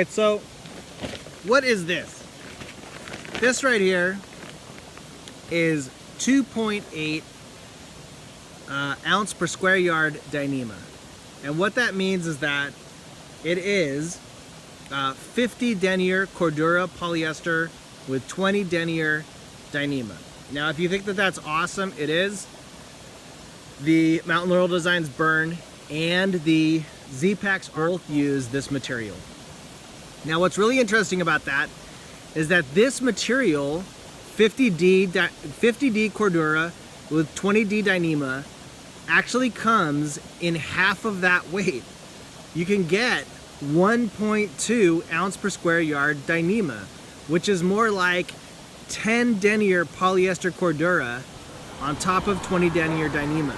right, so what is this? This right here is 2.8 ounce per square yard Dyneema. And what that means is that it is 50 denier Cordura polyester with 20 denier Dyneema. Now, if you think that that's awesome, it is. The Mountain Laurel Designs Burn and the Z-Packs both use this material. Now, what's really interesting about that is that this material, 50D Cordura with 20D Dyneema, actually comes in half of that weight. You can get 1.2 ounce per square yard Dyneema, which is more like 10 denier polyester Cordura on top of 20 denier Dyneema.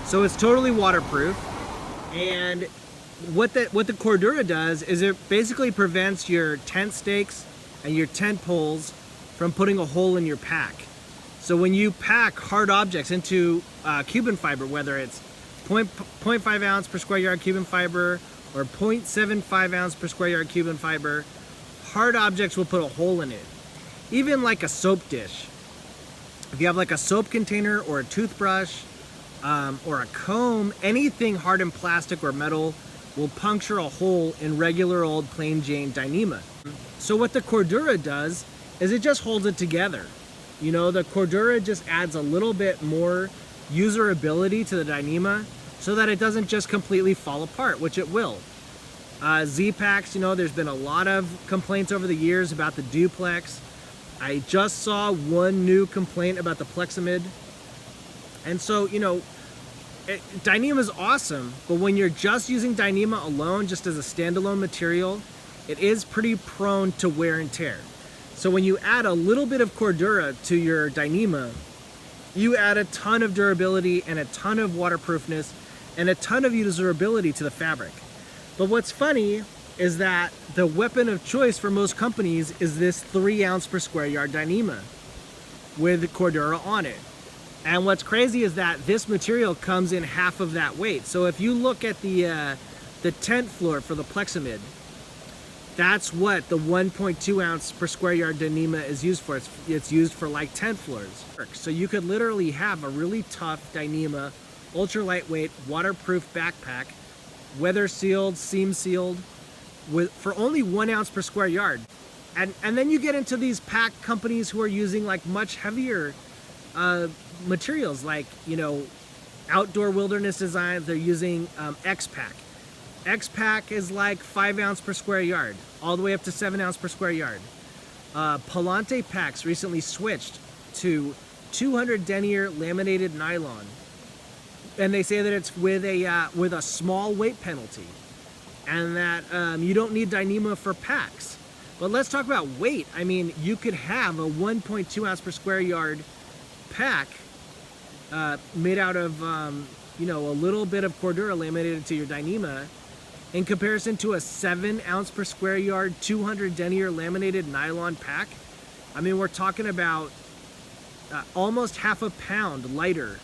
So it's totally waterproof, and what the Cordura does is it basically prevents your tent stakes and your tent poles from putting a hole in your pack. So when you pack hard objects into Cuben fiber, whether it's 0.5 ounce per square yard Cuben fiber or 0.75 ounce per square yard Cuben fiber, hard objects will put a hole in it. Even like a soap dish. If you have like a soap container or a toothbrush or a comb, anything hard in plastic or metal will puncture a hole in regular old plain Jane Dyneema. So what the Cordura does is it just holds it together. You know, the Cordura just adds a little bit more usability to the Dyneema so that it doesn't just completely fall apart, which it will. Z-Packs, you know, there's been a lot of complaints over the years about the duplex. I just saw one new complaint about the Plexamid. And so, you know, Dyneema is awesome, but when you're just using Dyneema alone, just as a standalone material, it is pretty prone to wear and tear. So when you add a little bit of Cordura to your Dyneema, you add a ton of durability and a ton of waterproofness and a ton of usability to the fabric. But what's funny is that the weapon of choice for most companies is this 3 ounce per square yard Dyneema with Cordura on it. And what's crazy is that this material comes in half of that weight. So if you look at the tent floor for the Plexamid, that's what the 1.2 ounce per square yard Dyneema is used for. It's used for like tent floors. So you could literally have a really tough Dyneema, ultra lightweight, waterproof backpack, weather sealed, seam sealed, for only 1 ounce per square yard. And then you get into these pack companies who are using like much heavier materials, like, you know, Outdoor Wilderness Designs. They're using X-Pack. X-Pack is like 5 ounce per square yard, all the way up to 7 ounce per square yard. Palante packs recently switched to 200 denier laminated nylon, and they say that it's with a small weight penalty, and that you don't need Dyneema for packs. But let's talk about weight. I mean, you could have a 1.2 ounce per square yard pack made out of you know, a little bit of Cordura laminated to your Dyneema, in comparison to a 7 ounce per square yard 200 denier laminated nylon pack. I mean, we're talking about almost half a pound lighter.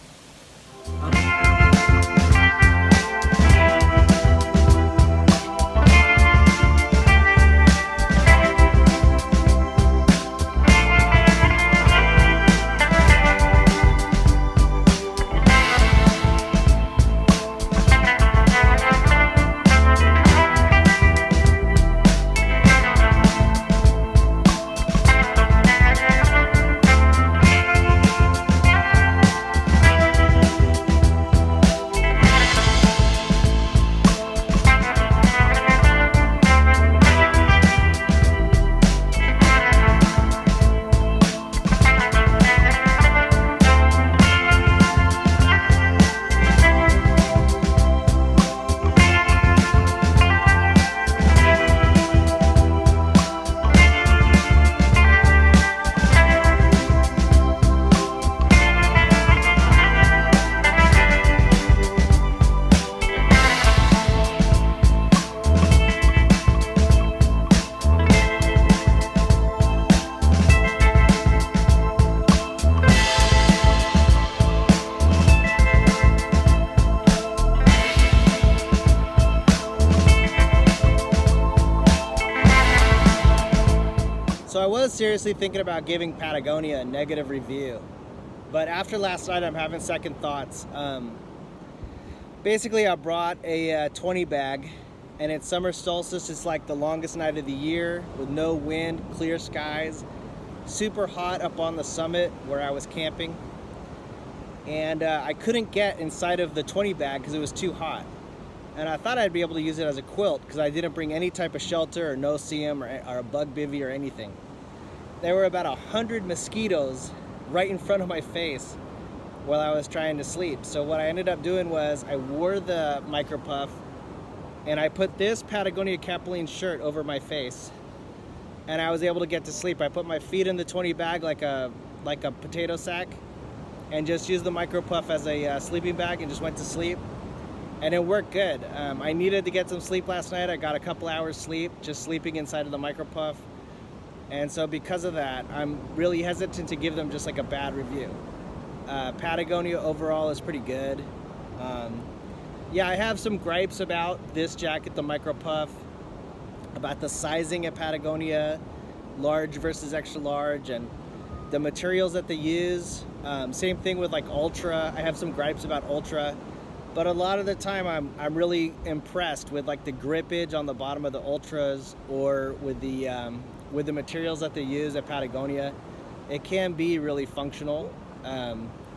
was seriously thinking about giving Patagonia a negative review, but after last night I'm having second thoughts. Basically I brought a 20 bag, and it's summer solstice. It's like the longest night of the year with no wind, clear skies, super hot up on the summit where I was camping, and I couldn't get inside of the 20 bag because it was too hot. And I thought I'd be able to use it as a quilt because I didn't bring any type of shelter or no-see-um or a bug bivy or anything. There were about 100 mosquitoes right in front of my face while I was trying to sleep. So what I ended up doing was I wore the micro puff and I put this Patagonia Capilene shirt over my face, and I was able to get to sleep. I put my feet in the 20 bag like a potato sack and just used the micro puff as a sleeping bag and just went to sleep. And it worked good. I needed to get some sleep last night. I got a couple hours sleep just sleeping inside of the micro puff. And so because of that, I'm really hesitant to give them just like a bad review. Patagonia overall is pretty good. Yeah, I have some gripes about this jacket, the micro puff, about the sizing at Patagonia, large versus extra large, and the materials that they use. Same thing with like Ultra. I have some gripes about Ultra. But a lot of the time I'm really impressed with like the grippage on the bottom of the Ultras, or with the materials that they use at Patagonia. It can be really functional.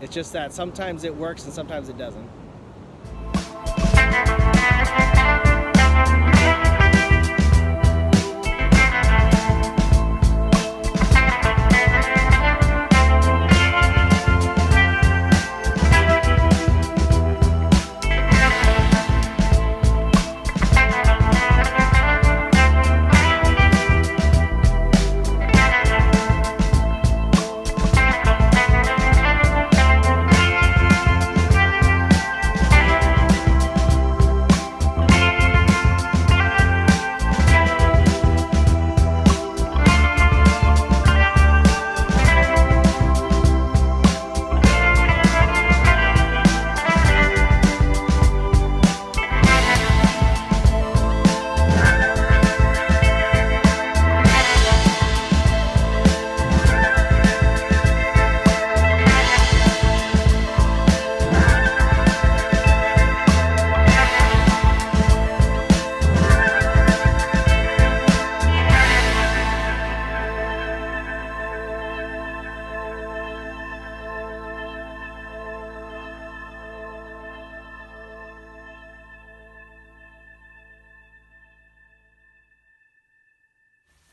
It's just that sometimes it works and sometimes it doesn't.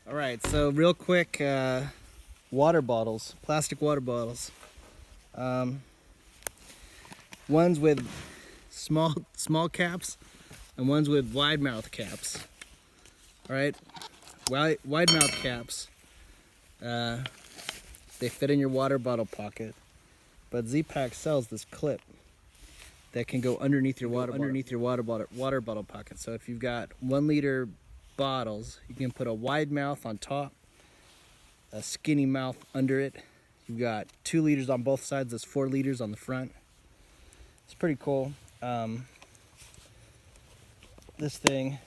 All right, so real quick, water bottles, plastic water bottles. Ones with small caps and ones with wide mouth caps. All right, wide mouth caps. They fit in your water bottle pocket, but Z-Pack sells this clip that can go underneath your water bottle pocket. So if you've got 1 liter bottles, you can put a wide mouth on top, a skinny mouth under it. You've got 2 liters on both sides. There's 4 liters on the front. It's pretty cool. This thing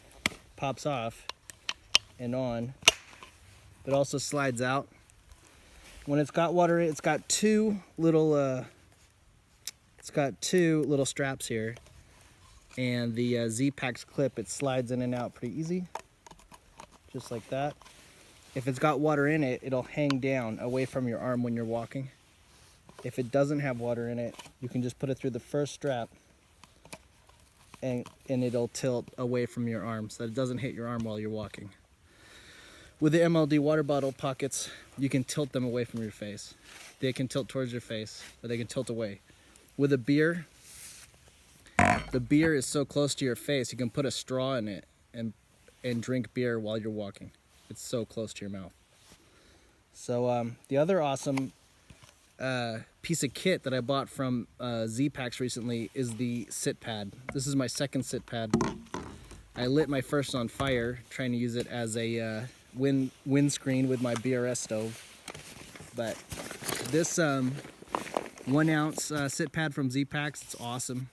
pops off and on, but also slides out. When it's got water in it, it's got two little straps here, and the Z-Pack's clip, it slides in and out pretty easy, just like that. If it's got water in it, it'll hang down away from your arm when you're walking. If it doesn't have water in it, you can just put it through the first strap, and it'll tilt away from your arm so that it doesn't hit your arm while you're walking. With the MLD water bottle pockets, you can tilt them away from your face. They can tilt towards your face, or they can tilt away. With a beer, the beer is so close to your face, you can put a straw in it and drink beer while you're walking. It's so close to your mouth. So the other awesome piece of kit that I bought from Z-Packs recently is the sit pad. This is my second sit pad. I lit my first on fire trying to use it as a windscreen with my BRS stove. But this 1 ounce sit pad from Z-Packs, it's awesome.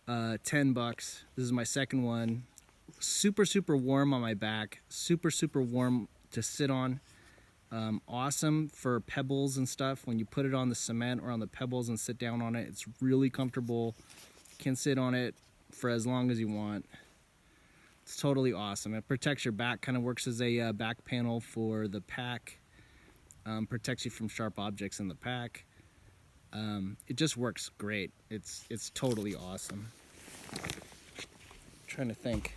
$10. This is my second one. Super warm on my back. Super warm to sit on. Awesome for pebbles and stuff. When you put it on the cement or on the pebbles and sit down on it, it's really comfortable. You can sit on it for as long as you want. It's totally awesome. It protects your back, kind of works as a back panel for the pack. Protects you from sharp objects in the pack. It just works great. It's totally awesome. I'm trying to think.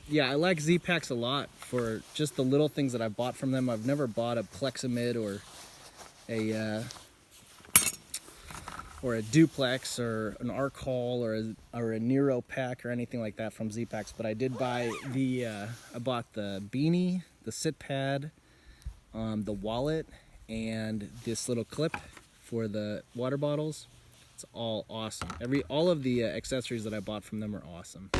Yeah, I like Z-Packs a lot for just the little things that I bought from them. I've never bought a Plexamid or a Duplex or an Arc Haul or a Nero pack or anything like that from Z-Packs, but I did buy I bought the beanie, the sit pad, the wallet, and this little clip for the water bottles. It's all awesome. All of the accessories that I bought from them are awesome.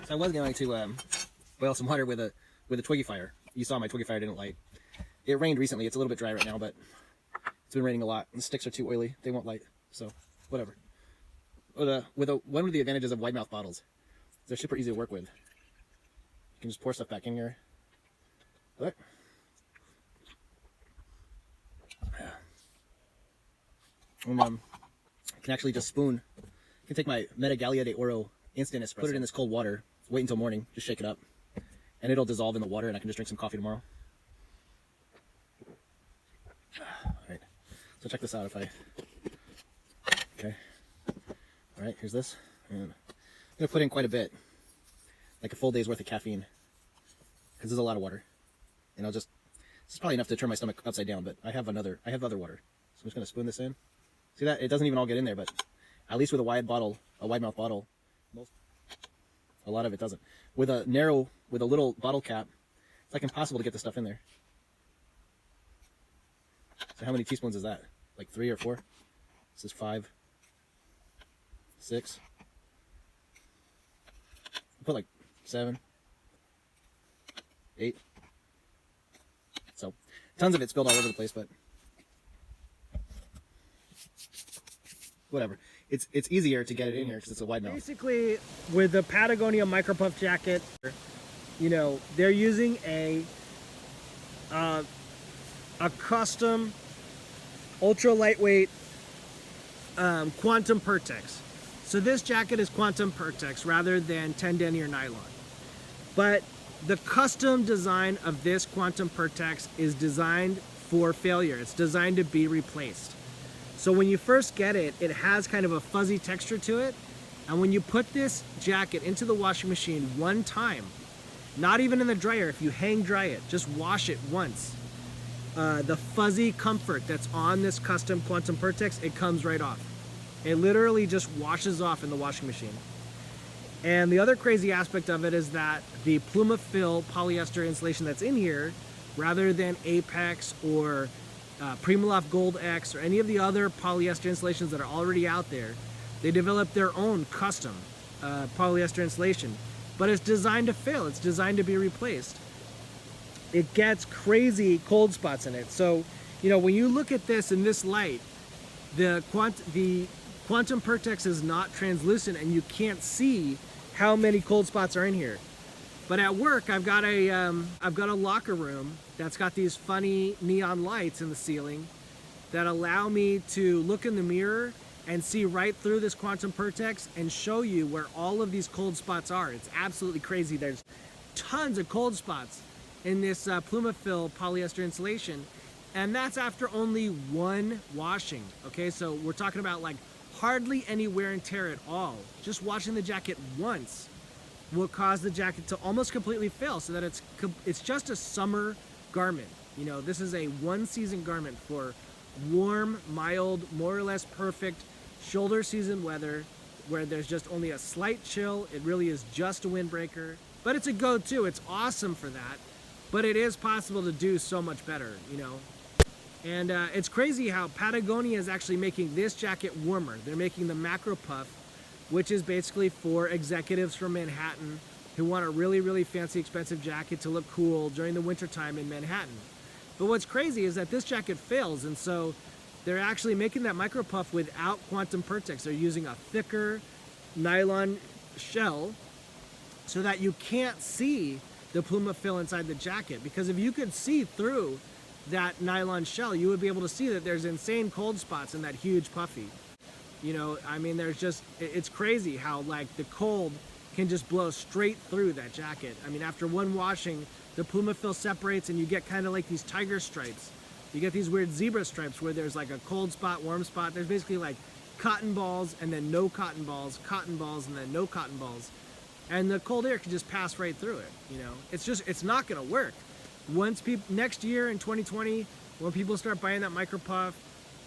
So I was going to boil some water with a Twiggy fire. You saw my Twiggy fire didn't light. It rained recently. It's a little bit dry right now, but it's been raining a lot. And the sticks are too oily. They won't light. So whatever. But one of the advantages of wide mouth bottles, they're super easy to work with. You can just pour stuff back in here. Look. And, you can actually just spoon. You can take my Metagalia de Oro instant espresso, put it in this cold water, wait until morning, just shake it up, and it'll dissolve in the water, and I can just drink some coffee tomorrow. Alright, so check this out if I... Okay. Alright, here's this. And I'm going to put in quite a bit, like a full day's worth of caffeine, because there's a lot of water. And this is probably enough to turn my stomach upside down, but I have other water. So I'm just going to spoon this in. See that? It doesn't even all get in there, but at least with a wide mouth bottle, a lot of it doesn't. With a little bottle cap, it's like impossible to get the stuff in there. So how many teaspoons is that? Like 3 or 4? This is 5, 6. I'll put like 7, 8. So tons of it spilled all over the place, but whatever. It's easier to get it in here because it's a wide mouth. Basically, with the Patagonia micro puff jacket, you know, they're using a a custom ultra lightweight quantum Pertex. So this jacket is quantum Pertex rather than 10 denier nylon. But the custom design of this quantum Pertex is designed for failure. It's designed to be replaced. So when you first get it, it has kind of a fuzzy texture to it. And when you put this jacket into the washing machine one time, not even in the dryer, if you hang dry it, just wash it once, the fuzzy comfort that's on this custom quantum Pertex, it comes right off. It literally just washes off in the washing machine. And the other crazy aspect of it is that the Plumafill polyester insulation that's in here, rather than Apex or Primaloft Gold X or any of the other polyester insulations that are already out there, they developed their own custom polyester insulation. But it's designed to fail. It's designed to be replaced. It gets crazy cold spots in it. So, you know, when you look at this in this light, the quantum Pertex is not translucent and you can't see how many cold spots are in here. But at work, I've got a locker room that's got these funny neon lights in the ceiling that allow me to look in the mirror and see right through this quantum Pertex and show you where all of these cold spots are. It's absolutely crazy. There's tons of cold spots in this Plumafill polyester insulation, and that's after only one washing. Okay, so we're talking about like hardly any wear and tear at all. Just washing the jacket once will cause the jacket to almost completely fail, so that it's just a summer garment. You know, this is a one-season garment for warm, mild, more or less perfect shoulder season weather where there's just only a slight chill. It really is just a windbreaker, but it's a go-to. It's awesome for that, but it is possible to do so much better, you know. And it's crazy how Patagonia is actually making this jacket warmer. They're making the Macro Puff, which is basically for executives from Manhattan who want a really, really fancy, expensive jacket to look cool during the wintertime in Manhattan. But what's crazy is that this jacket fails, and so they're actually making that Micro Puff without quantum Pertex. They're using a thicker nylon shell so that you can't see the Plumafill inside the jacket. Because if you could see through that nylon shell, you would be able to see that there's insane cold spots in that huge puffy. You know, I mean, it's crazy how like the cold can just blow straight through that jacket. I mean, after one washing, the Plumafill separates and you get kind of like these tiger stripes. You get these weird zebra stripes where there's like a cold spot, warm spot. There's basically like cotton balls and then no cotton balls and then no cotton balls. And the cold air can just pass right through it, you know. It's not gonna work. Next year in 2020, when people start buying that Micro Puff,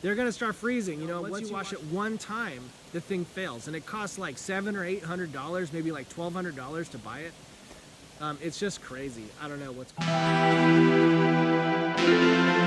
they're gonna start freezing. You know, once you wash it one time, the thing fails, and it costs like $700 or $800, maybe like $1,200 to buy it. It's just crazy. I don't know what's going on.